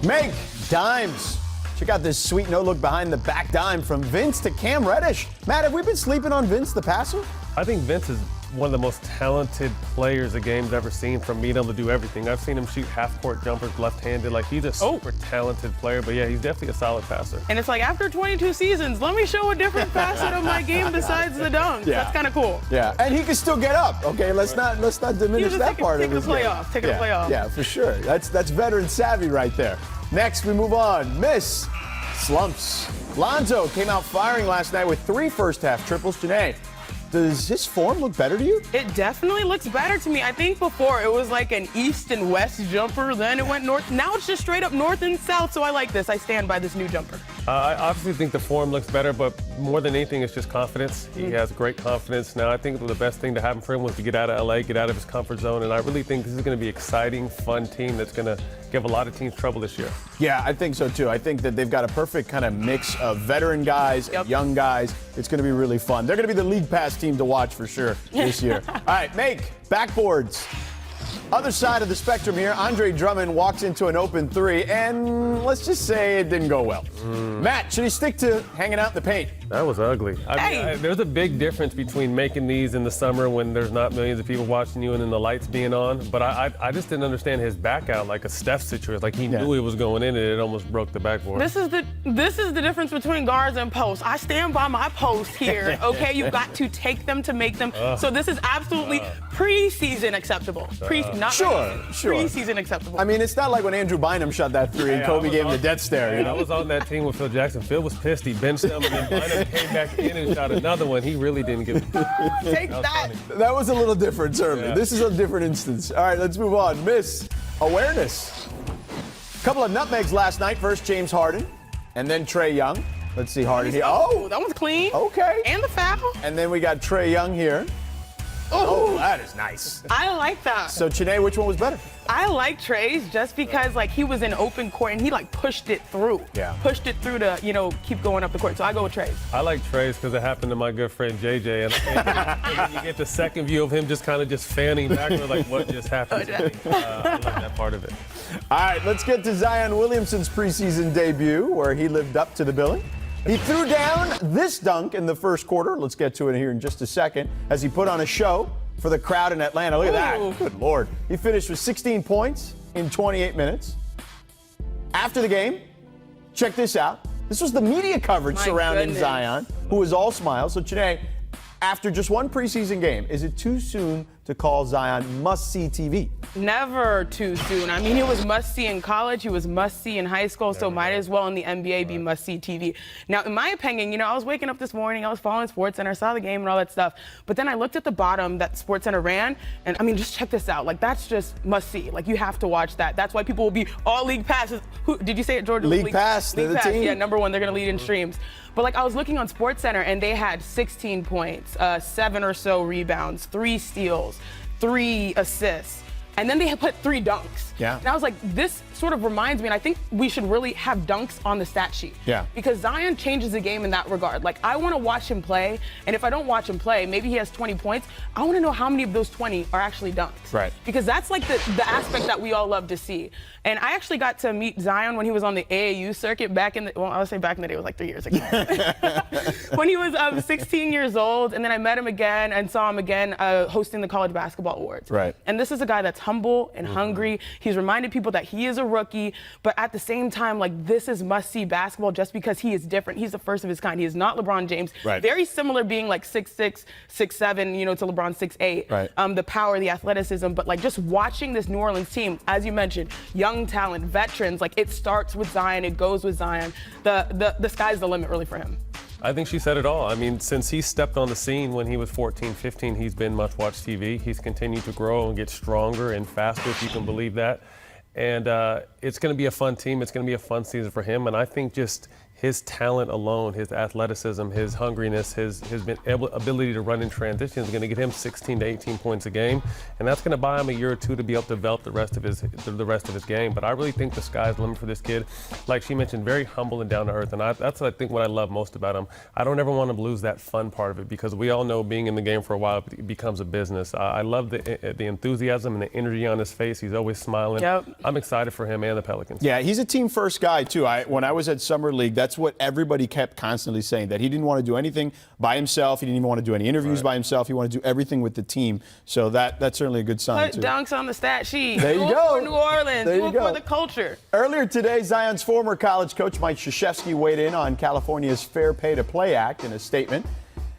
Make dimes. Check out this sweet no-look behind the back dime from Vince to Cam Reddish. Matt, have we been sleeping on Vince the passer? I think Vince is one of the most talented players the game's ever seen, from being able to do everything. I've seen him shoot half-court jumpers left-handed. Like, he's a super talented player, but yeah, he's definitely a solid passer. And it's like, after 22 seasons, let me show a different facet of my game besides the dunks. Yeah. That's kind of cool. Yeah, and he can still get up. Okay, let's not diminish that part of his game. Taking a playoff. Yeah, for sure. That's veteran savvy right there. Next, we move on. Miss slumps. Lonzo came out firing last night with 3 first-half triples. Janae, does his form look better to you? It definitely looks better to me. I think before it was like an east and west jumper, then it went north. Now it's just straight up north and south, so I like this. I stand by this new jumper. I obviously think the form looks better, but more than anything, it's just confidence. He has great confidence. Now, I think the best thing to happen for him was to get out of LA, get out of his comfort zone, and I really think this is going to be an exciting, fun team that's going to give a lot of teams trouble this year. Yeah, I think so too. I think that they've got a perfect kind of mix of veteran guys and young guys. It's going to be really fun. They're going to be the league pass team to watch for sure this year. All right, Make backboards. Other side of the spectrum here, Andre Drummond walks into an open 3, and let's just say it didn't go well. Matt, should he stick to hanging out in the paint? That was ugly. I mean, there's a big difference between making these in the summer when there's not millions of people watching you and then the lights being on. But I just didn't understand his back out like a Steph situation. Like, he knew it was going in and it almost broke the backboard. This is the difference between guards and posts. I stand by my post here, okay? You've got to take them to make them. So this is absolutely preseason acceptable. Sure. Preseason acceptable. I mean, it's not like when Andrew Bynum shot that 3 and Kobe gave him the death stare. You know? I was on that team with Phil Jackson. Phil was pissed. He benched him, and then Bynum came back in and shot another one. He really didn't give it. Take that. That was a little different, certainly. Yeah. This is a different instance. All right, let's move on. Miss awareness. A couple of nutmegs last night. First, James Harden, and then Trae Young. Let's see Harden here. Oh, that one's clean. Okay. And the foul. And then we got Trae Young here. Oh, that is nice. I like that. So, Chiney, which one was better? I like Trae's just because, like, he was in open court and he, like, pushed it through. Yeah. Pushed it through to, you know, keep going up the court. So I go with Trae's. I like Trae's because it happened to my good friend JJ. And then you get the second view of him just kind of just fanning backward, like, what just happened? I love that part of it. All right, let's get to Zion Williamson's preseason debut, where he lived up to the billing. He threw down this dunk in the first quarter. Let's get to it here in just a second as he put on a show for the crowd in Atlanta. Look at that. Good Lord. He finished with 16 points in 28 minutes. After the game, check this out. This was the media coverage surrounding Zion, who was all smiles. So, Janae, after just one preseason game, is it too soon to call Zion must-see TV? Never too soon. I mean, he was must-see in college. He was must-see in high school, so might as well in the NBA be must-see TV. Now, in my opinion, you know, I was waking up this morning, I was following SportsCenter, saw the game and all that stuff, but then I looked at the bottom that SportsCenter ran, and I mean, just check this out. Like, that's just must-see. Like, you have to watch that. That's why people will be all league passes. Who did you say it, Georgia? League pass, league pass. team. Yeah, number 1, they're going to lead in streams. But, like, I was looking on SportsCenter, and they had 16 points, 7 or so rebounds, 3 steals, 3 assists, and then they had put 3 dunks. Yeah. And I was like, this sort of reminds me, and I think we should really have dunks on the stat sheet. Yeah. Because Zion changes the game in that regard. Like, I want to watch him play, and if I don't watch him play, maybe he has 20 points. I want to know how many of those 20 are actually dunks. Right. Because that's like the aspect that we all love to see. And I actually got to meet Zion when he was on the AAU circuit back in the, well, I would say back in the day, it was like 3 years ago. When he was 16 years old, and then I met him again and saw him again hosting the College Basketball Awards. Right. And this is a guy that's humble and hungry. He's reminded people that he is a rookie, but at the same time, like, this is must-see basketball just because he is different. He's the first of his kind. He is not LeBron James. Right. Very similar, being like 6'6", 6'7", you know, to LeBron 6'8". Right. The power, the athleticism, but like just watching this New Orleans team, as you mentioned, young talent, veterans, like it starts with Zion, it goes with Zion. The sky's the limit really for him. I think she said it all. I mean, since he stepped on the scene when he was 14, 15, he's been much-watched TV. He's continued to grow and get stronger and faster, if you can believe that. And it's going to be a fun team. It's going to be a fun season for him. And I think just his talent alone, his athleticism, his hungriness, his ability to run in transition is going to get him 16 to 18 points a game, and that's going to buy him a year or two to be able to develop the rest of his game. But I really think the sky's the limit for this kid. Like she mentioned, very humble and down to earth, and that's I think what I love most about him. I don't ever want him to lose that fun part of it, because we all know being in the game for a while it becomes a business. I love the enthusiasm and the energy on his face. He's always smiling. Yep. I'm excited for him and the Pelicans. Yeah, he's a team first guy too. When I was at Summer League, that's what everybody kept constantly saying, that he didn't want to do anything by himself. He didn't even want to do any interviews by himself. He wanted to do everything with the team. So that's certainly a good sign Put too. dunks on the stat sheet. There you do go. it for New Orleans. There do you it go. for the culture. Earlier today, Zion's former college coach Mike Krzyzewski weighed in on California's Fair Pay to Play Act in a statement.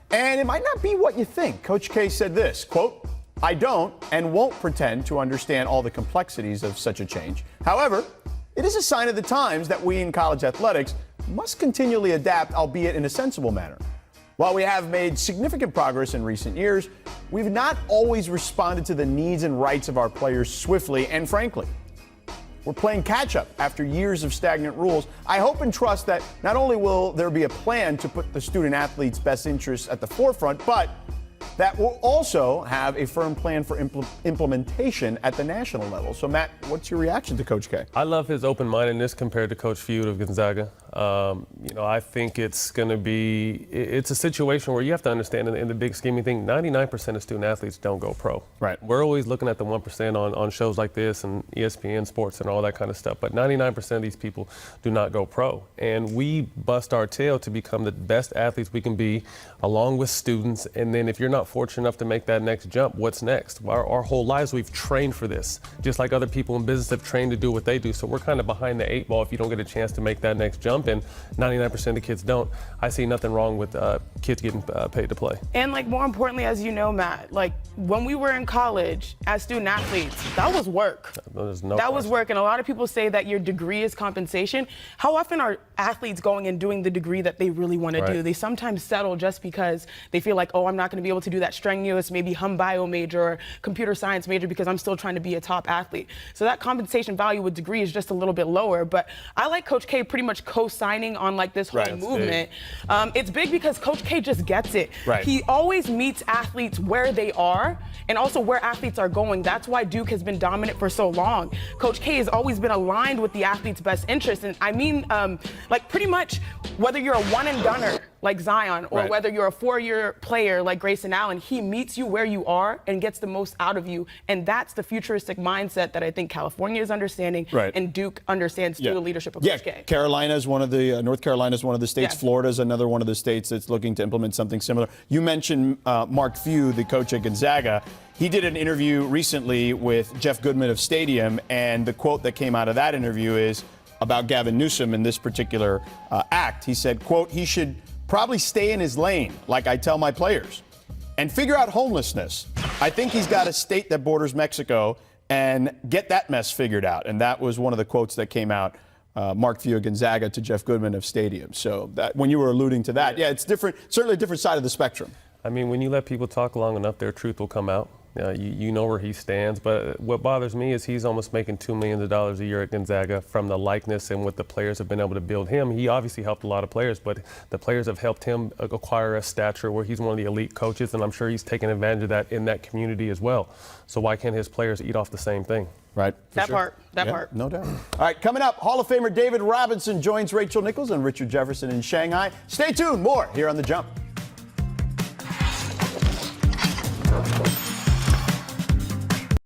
And it might not be what you think. Coach K said this, quote, "I don't and won't pretend to understand all the complexities of such a change. However, it is a sign of the times that we in college athletics must continually adapt, albeit in a sensible manner. While we have made significant progress in recent years, we've not always responded to the needs and rights of our players swiftly and frankly. We're playing catch-up after years of stagnant rules. I hope and trust that not only will there be a plan to put the student-athlete's best interests at the forefront, but that will also have a firm plan for implementation at the national level." So, Matt, what's your reaction to Coach K? I love his open-mindedness compared to Coach Feud of Gonzaga. I think it's a situation where you have to understand in the big scheme of things, 99% of student athletes don't go pro. Right. We're always looking at the 1% on shows like this and ESPN Sports and all that kind of stuff, but 99% of these people do not go pro. And we bust our tail to become the best athletes we can be, along with students. And then if you're not fortunate enough to make that next jump, what's next? Our whole lives we've trained for this, just like other people in business have trained to do what they do. So we're kind of behind the 8 ball if you don't get a chance to make that next jump, and 99% of the kids don't. I see nothing wrong with kids getting paid to play. And more importantly, as you know, Matt, when we were in college as student athletes, that was work. That was work. And a lot of people say that your degree is compensation. How often are athletes going and doing the degree that they really want to do? They sometimes settle just because they feel like, oh, I'm not going to be able to do that strenuous, maybe hum bio major or computer science major because I'm still trying to be a top athlete. So that compensation value with degree is just a little bit lower. But I like Coach K pretty much co-signing on this whole movement. It's big because Coach K just gets it. Right. He always meets athletes where they are and also where athletes are going. That's why Duke has been dominant for so long. Coach K has always been aligned with the athlete's best interest. And I mean, pretty much whether you're a one and doneer like Zion or whether you're a 4-year player like Grayson Allen, he meets you where you are and gets the most out of you. And that's the futuristic mindset that I think California is understanding and Duke understands through the leadership of Coach K. Carolina is one of the, North Carolina is one of the states. Florida is another one of the states that's looking to implement something similar. You mentioned Mark Few, the coach at Gonzaga. He did an interview recently with Jeff Goodman of Stadium, and the quote that came out of that interview is about Gavin Newsom in this particular act. He said, quote, "He should probably stay in his lane, like I tell my players, and figure out homelessness. I think he's got a state that borders Mexico and get that mess figured out." And that was one of the quotes that came out, Mark Few of Gonzaga to Jeff Goodman of Stadium. So that, when you were alluding to that, it's different, certainly a different side of the spectrum. I mean, when you let people talk long enough, their truth will come out. You know where he stands, but what bothers me is he's almost making $2 million a year at Gonzaga from the likeness and what the players have been able to build him. He obviously helped a lot of players, but the players have helped him acquire a stature where he's one of the elite coaches, and I'm sure he's taken advantage of that in that community as well. So why can't his players eat off the same thing? Right. That part. No doubt. All right, coming up, Hall of Famer David Robinson joins Rachel Nichols and Richard Jefferson in Shanghai. Stay tuned. More here on The Jump.